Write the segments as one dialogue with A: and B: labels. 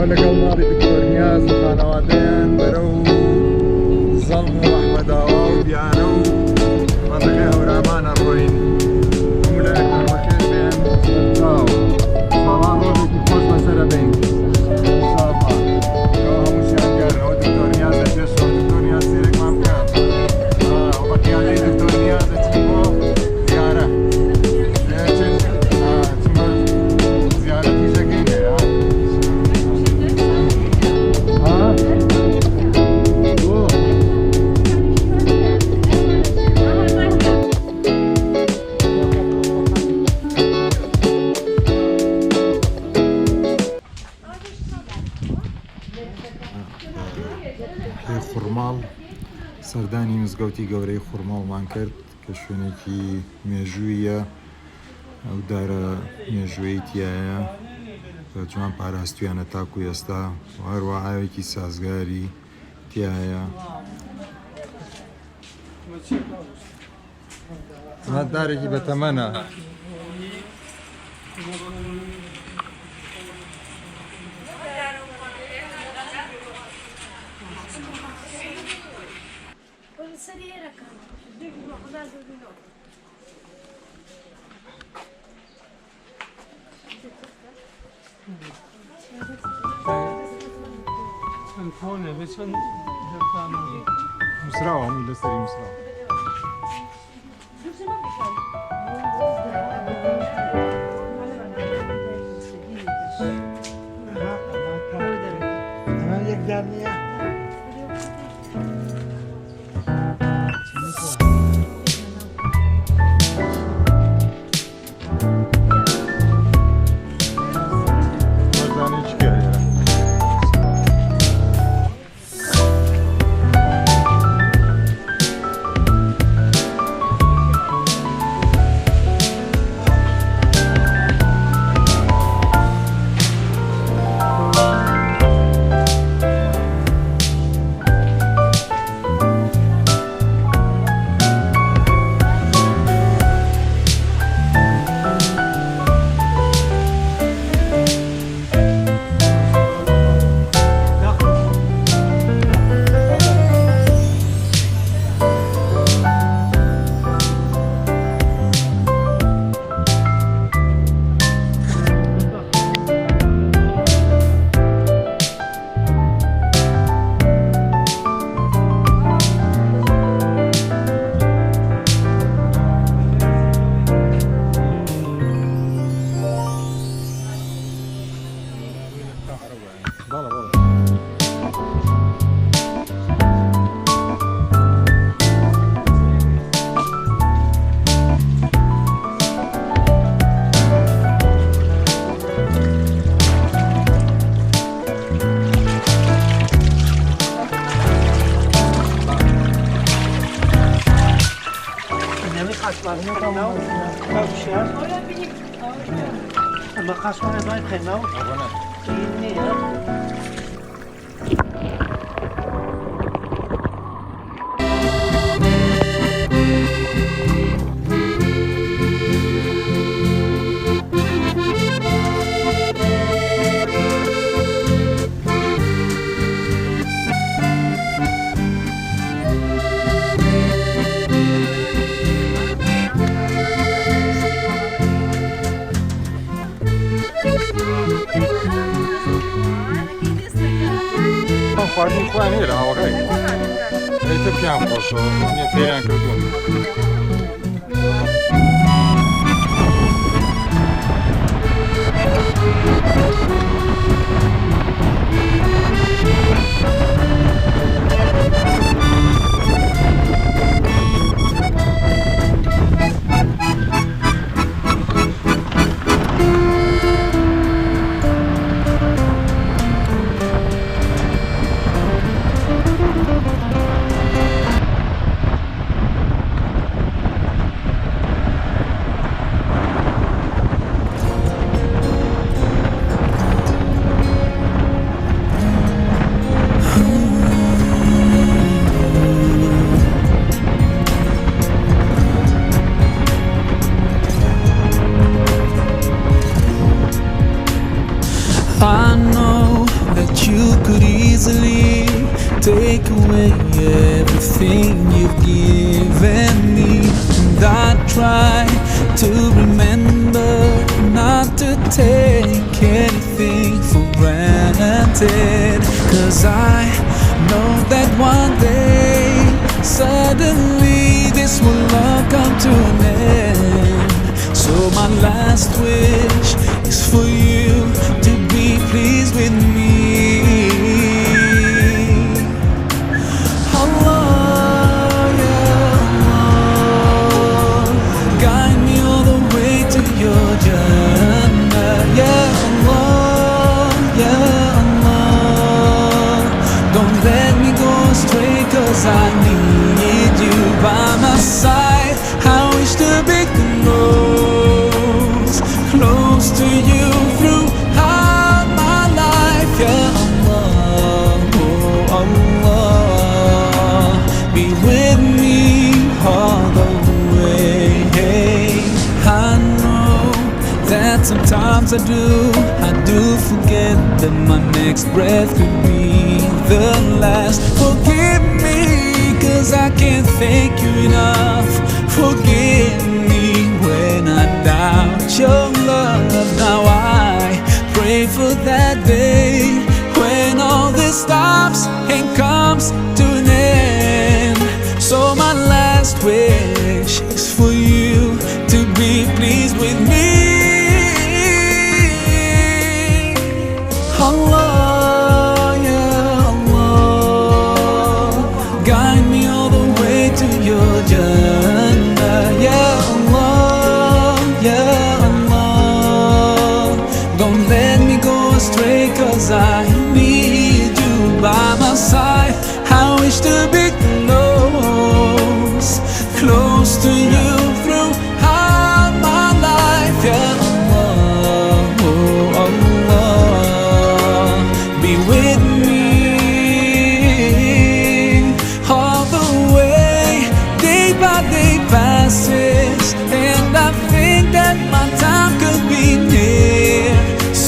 A: لەگەڵ ماڵی دکتۆر نیاز و خانەوادەیان بەرەو زەڵم و ئەحمەد ئاوا و بیارە و مەنطقەی هەورامانە ڕۆین هەموو لایەکمان بەخێر بێن چاو ساڵان ڕۆژێکی خۆش بەسەرە بین ئینشاڵڵا ئەوە هەمووشیان گەرنەوە دکتۆر نیازە پێشەوە دکتۆر نیاز سێرێکمان بکات بە قیادەی دکتۆر نیاز دەچین بۆ بیارە خورماڵ سەردانی مزگەوتی گەورەی خورماڵمان کرد کە شوێنێکی مێژوویە ئەو دارە مێژوویی تایە بە جوان پاراستویانە تاکو ئێستا و هەروە ئاوێکی سازگاری تایە دارێکی بەتەمەنە مسراوە هەمووی لەسەری مسراوە
B: ما قصوانه باید خیمه این نیه
A: خواردنی خۆیان هەیە لە هاوڕێی ئەیتر پیان خۆشەوە منیە فێریان کردووم
C: you could easily take away everything you've given me. And I try to remember not to take anything for granted, 'cause I know that one day suddenly this will all come to an end. So my last wish is for you to be pleased with me. Allah, yeah, Allah, guide me all the way to your Jannah. Yeah, Allah, yeah, Allah, don't let me go astray, 'cause I need you by my side. I wish to be close to you throughout my life. Yeah, Allah, oh Allah, be with me all the way. I know that sometimes I do forget that my next breath could be the last. Forgive me, 'cause I can't thank you enough. Forgive me when I doubt your love. Now I pray for that day when all this stops and comes to an end. So my last wish is for you to be pleased with me. Allah, yeah, Allah, guide me all the way to your Jannah. Yeah, Allah, yeah, Allah, don't let me go astray, 'cause I need you by my side. I wish to be close to you throughout my life. Yeah, Allah, oh Allah, be with me all the way. Day by day passes, and I think that my time could be near.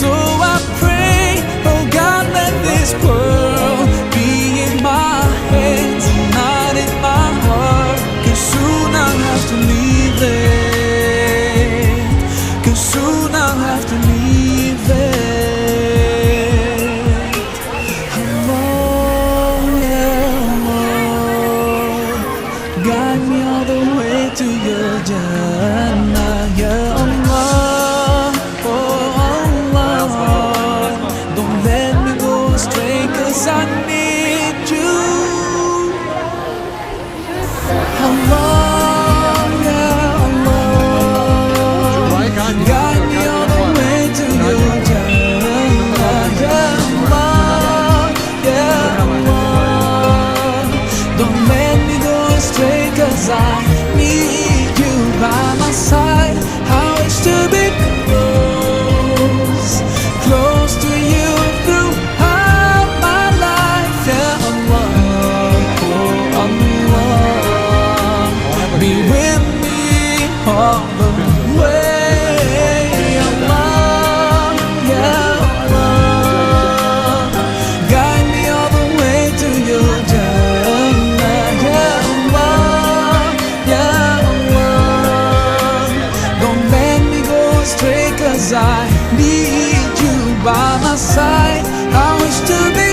C: So I pray, oh God, let this world be in my hands and not in my heart, 'cause soon I'll have to leave it, 'cause soon I'll have to leave it. Allah, yeah, Allah, guide me all the way to your Jannah. Yeah, Allah, oh Allah, don't let me go astray, 'cause I need you. Allah, yeah, Allah, guide me all the way to your Jannah. Yeah, Allah, yeah, Allah, don't let me go astray, 'cause I need you by my side. I wish to be close to you throughout my life. Yeah, Allah, oh Allah, be with me all the way. Allah, yeah, Allah, guide me all the way to your Jannah. Yeah, Allah, yeah, Allah, don't let me go astray, 'cause I need you by my side. I wish to be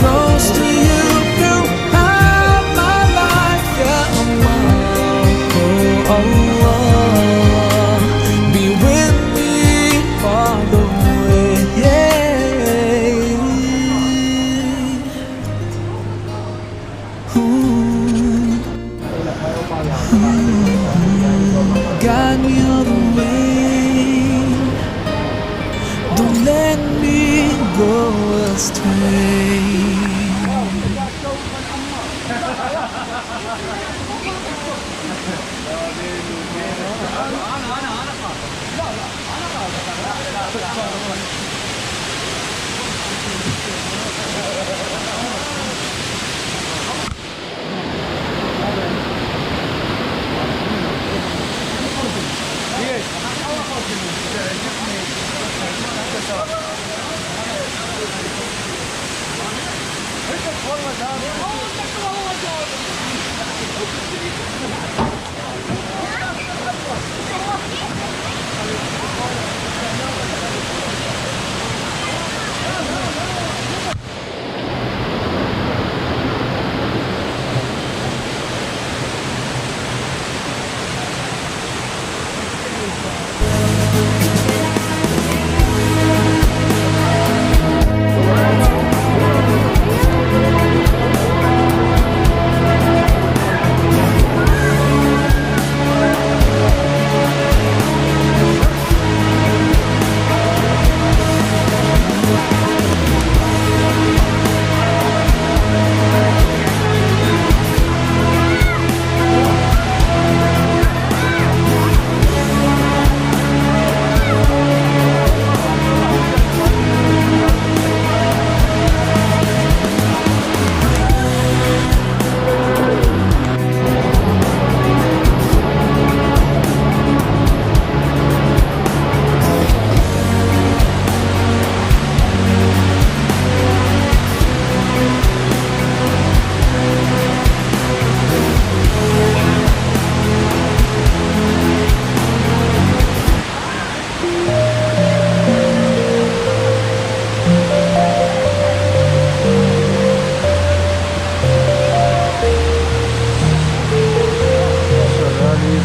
C: close to you throughout my life. Yeah, Allah, oh Allah, be with me all the way. Guide me all the way, don't let me go astray.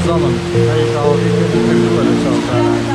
A: زەڵم ئەی تاوەکەی کردووە لە چاوکاران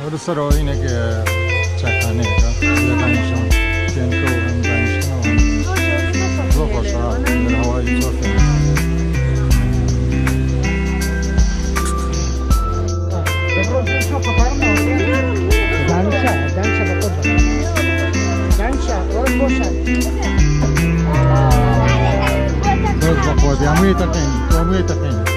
A: ئەوە سەرەوە هینێک چاکخانەیەکە دانیشتن پێنکە و هەم دانیشتنەوە زۆر خۆشە هەوای زۆر فێن زۆر بەخۆدی هەمووی تەقین